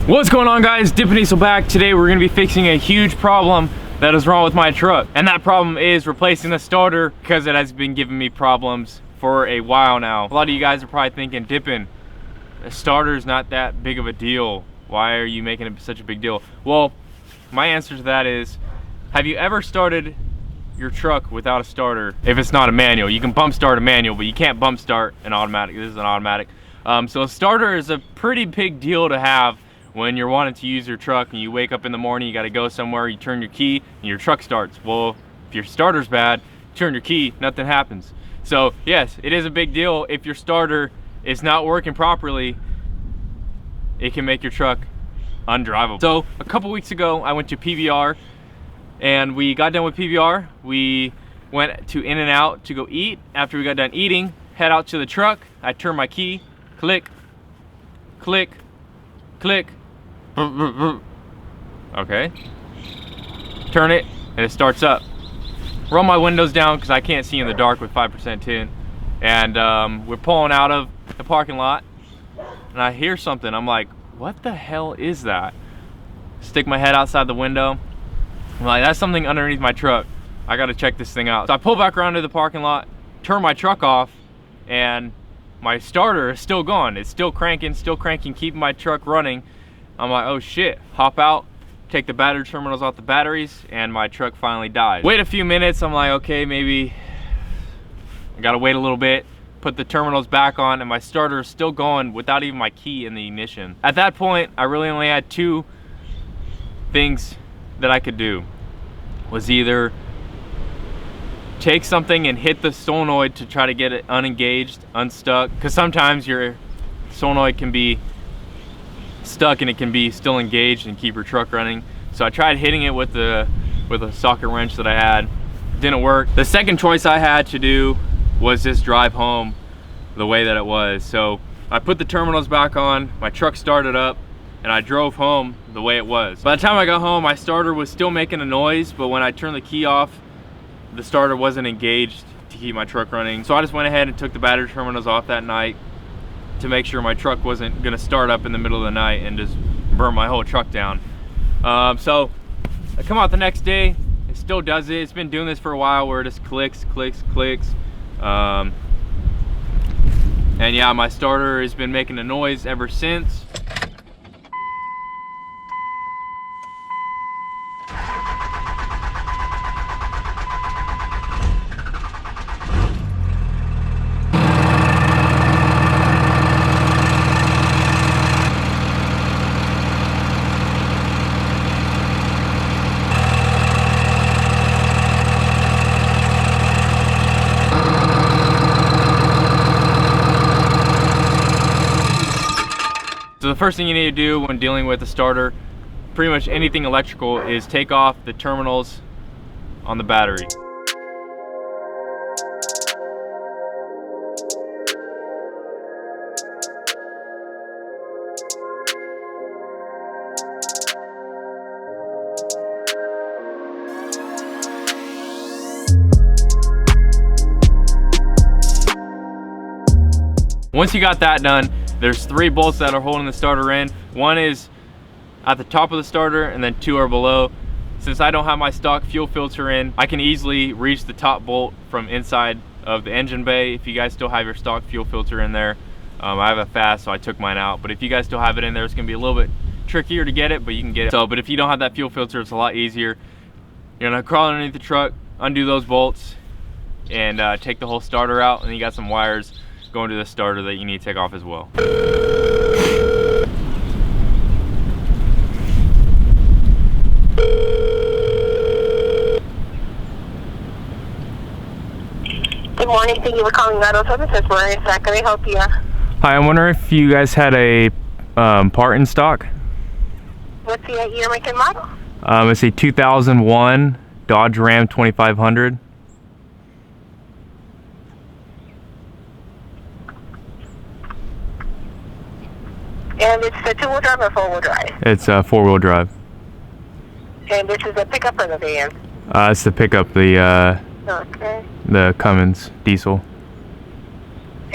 What's going on, guys? Dip and Diesel back. Today we're going to be fixing a huge problem that is wrong with my truck, and that problem is replacing the starter because it has been giving me problems for a while now. A lot of you guys are probably thinking, Dippin', the starter's not that big of a deal. Why are you making it such a big deal? Well, my answer to that is, have you ever started your truck without a starter? If it's not a manual, you can bump start a manual, but you can't bump start an automatic. This is an automatic. So a starter is a pretty big deal to have when you're wanting to use your truck and you wake up in the morning, you got to go somewhere, you turn your key and your truck starts. Well, if your starter's bad, turn your key, nothing happens. So yes, it is a big deal. If your starter is not working properly, it can make your truck undriveable. So a couple weeks ago, I went to PBR and we got done with PBR. We went to In-N-Out to go eat. After we got done eating, head out to the truck. I turn my key, click, click, click. Okay, turn it and it starts up. Roll my windows down because I can't see in the dark with 5% tint, and we're pulling out of the parking lot and I hear something. I'm like, what the hell is that? Stick my head outside the window. I'm like, that's something underneath my truck. I gotta check this thing out. So I pull back around to the parking lot, turn my truck off, and my starter is still gone. It's still cranking, keeping my truck running. I'm like, oh shit, hop out, take the battery terminals off the batteries, and my truck finally died. Wait a few minutes, I'm like, okay, maybe I gotta wait a little bit, put the terminals back on, and my starter is still going without even my key in the ignition. At that point, I really only had two things that I could do. Was either take something and hit the solenoid to try to get it unengaged, unstuck, because sometimes your solenoid can be stuck and it can be still engaged and keep your truck running. So I tried hitting it with a socket wrench that I had. Didn't work. The second choice I had to do was just drive home the way that it was. So I put the terminals back on, my truck started up, and I drove home the way it was. By the time I got home, my starter was still making a noise, but when I turned the key off, the starter wasn't engaged to keep my truck running. So I just went ahead and took the battery terminals off that night to make sure my truck wasn't gonna start up in the middle of the night and just burn my whole truck down. So I come out the next day, it still does it. It's been doing this for a while where it just clicks, clicks, clicks. And yeah, my starter has been making a noise ever since. So the first thing you need to do when dealing with a starter, pretty much anything electrical, is take off the terminals on the battery. Once you got that done, there's 3 bolts that are holding the starter in. One is at the top of the starter and then 2 are below. Since I don't have my stock fuel filter in, I can easily reach the top bolt from inside of the engine bay. If you guys still have your stock fuel filter in there, I have a fast, so I took mine out. But if you guys still have it in there, it's gonna be a little bit trickier to get it, but you can get it. So, but if you don't have that fuel filter, it's a lot easier. You're gonna crawl underneath the truck, undo those bolts, and take the whole starter out, and you got some wires going to the starter that you need to take off as well. Good morning, thank you for calling Auto Services. How can I help you? Hi, I'm wondering if you guys had a part in stock. What's the year, make, and model? It's a 2001 Dodge Ram 2500. And it's a 2-wheel drive or 4-wheel drive? It's a 4-wheel drive. And this is the pickup or the van? It's the pickup, the Okay. the Cummins diesel.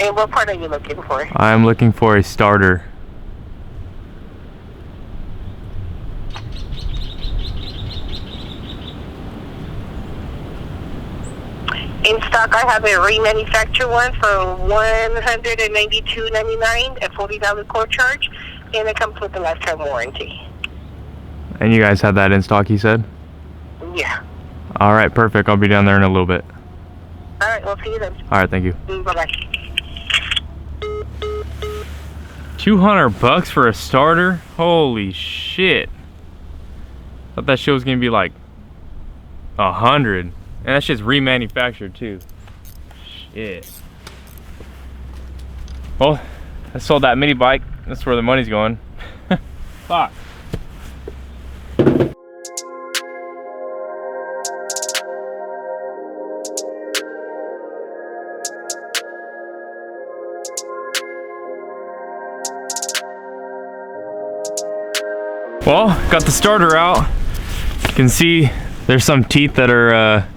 And what part are you looking for? I'm looking for a starter. in stock, I have a remanufactured one for $192.99 at $40 core charge, and it comes with a lifetime warranty. And you guys had that in stock, you said? Yeah. All right, perfect. I'll be down there in a little bit. All right, we'll see you then. All right, thank you. Bye-bye. $200 for a starter? Holy shit. Thought that shit was gonna be like 100. And that shit's remanufactured too. Shit. Well, I sold that mini bike. That's where the money's going. Fuck. Well, got the starter out. You can see there's some teeth that are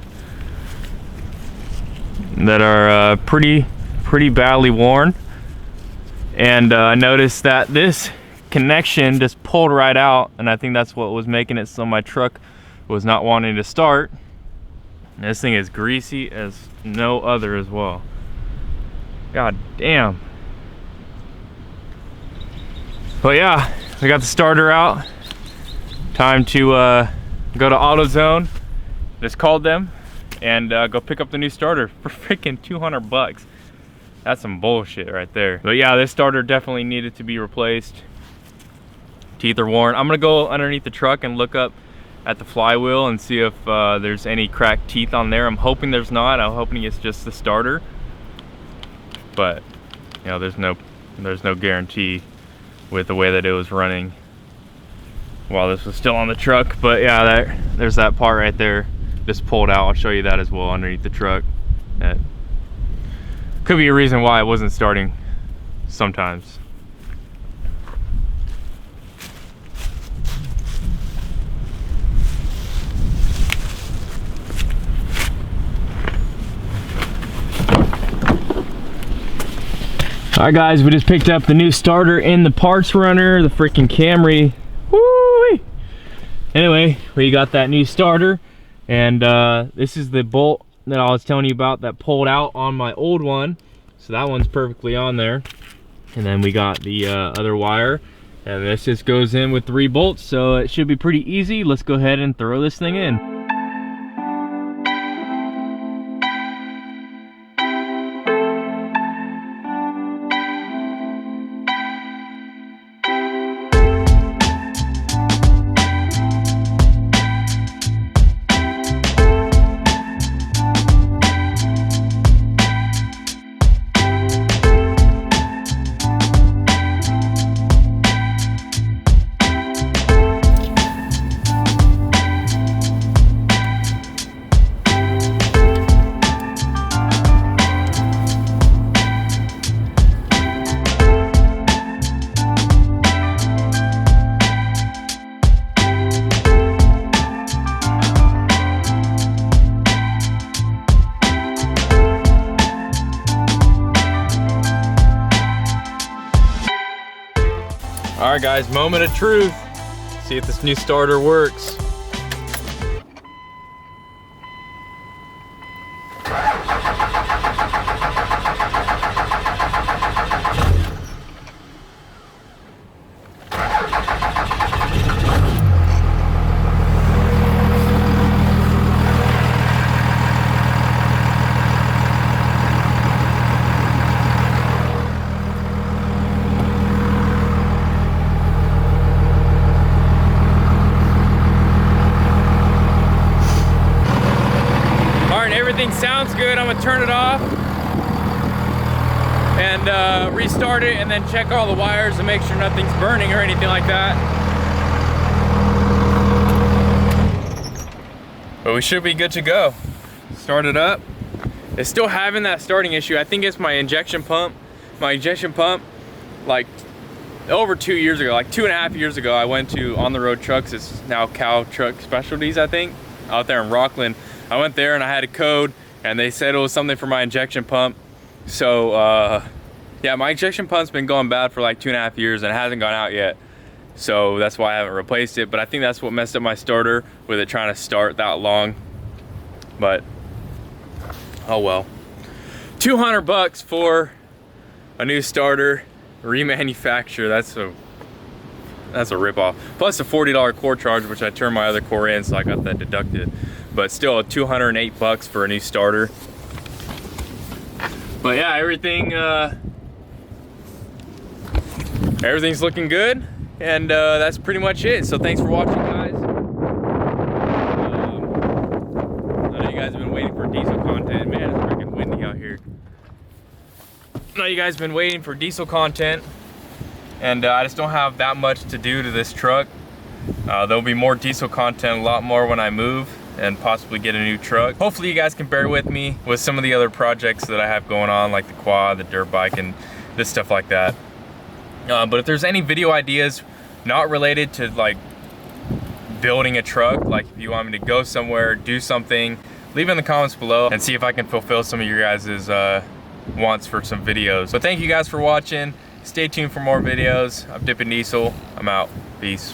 pretty badly worn, and I noticed that this connection just pulled right out, and I think that's what was making it so my truck was not wanting to start. And this thing is greasy as no other as well. God damn. But yeah, we got the starter out. Time to go to AutoZone. Just called them and go pick up the new starter for freaking $200. That's some bullshit right there. But yeah, this starter definitely needed to be replaced. Teeth are worn. I'm gonna go underneath the truck and look up at the flywheel and see if there's any cracked teeth on there. I'm hoping there's not. I'm hoping it's just the starter. But you know, there's no guarantee with the way that it was running while this was still on the truck. But yeah, there's that part right there just pulled out. I'll show you that as well underneath the truck. That could be a reason why it wasn't starting sometimes. All right guys, we just picked up the new starter in the parts runner, the freaking Camry. Woo-wee. Anyway, we got that new starter, and this is the bolt that I was telling you about that pulled out on my old one. So that one's perfectly on there. And then we got the other wire, and this just goes in with 3 bolts, so it should be pretty easy. Let's go ahead and throw this thing in. All right guys, moment of truth. See if this new starter works. Everything sounds good. I'm gonna turn it off and restart it, and then check all the wires and make sure nothing's burning or anything like that. But we should be good to go. Start it up. It's still having that starting issue. I think it's my injection pump. My injection pump, like over 2 years ago, like 2.5 years ago, I went to On the Road Trucks. It's now Cow Truck Specialties, I think, out there in Rockland. I went there and I had a code, and they said it was something for my injection pump. So yeah, my injection pump's been going bad for like 2.5 years and it hasn't gone out yet. So that's why I haven't replaced it. But I think that's what messed up my starter with it trying to start that long. But Oh well. 200 bucks for a new starter, remanufacture. That's a ripoff. Plus a $40 core charge, which I turned my other core in, so I got that deducted. But still, 208 bucks for a new starter. But yeah, everything's looking good, and that's pretty much it. So thanks for watching, guys. I know you guys have been waiting for diesel content. Man, it's freaking windy out here. I know you guys have been waiting for diesel content, and I just don't have that much to do to this truck. There'll be more diesel content, a lot more when I move and possibly get a new truck. Hopefully you guys can bear with me with some of the other projects that I have going on, like the quad, the dirt bike, and this stuff like that. But if there's any video ideas not related to like building a truck, like if you want me to go somewhere, do something, leave it in the comments below and see if I can fulfill some of your guys' wants for some videos. But thank you guys for watching. Stay tuned for more videos. I'm Dippin' Diesel. I'm out. Peace.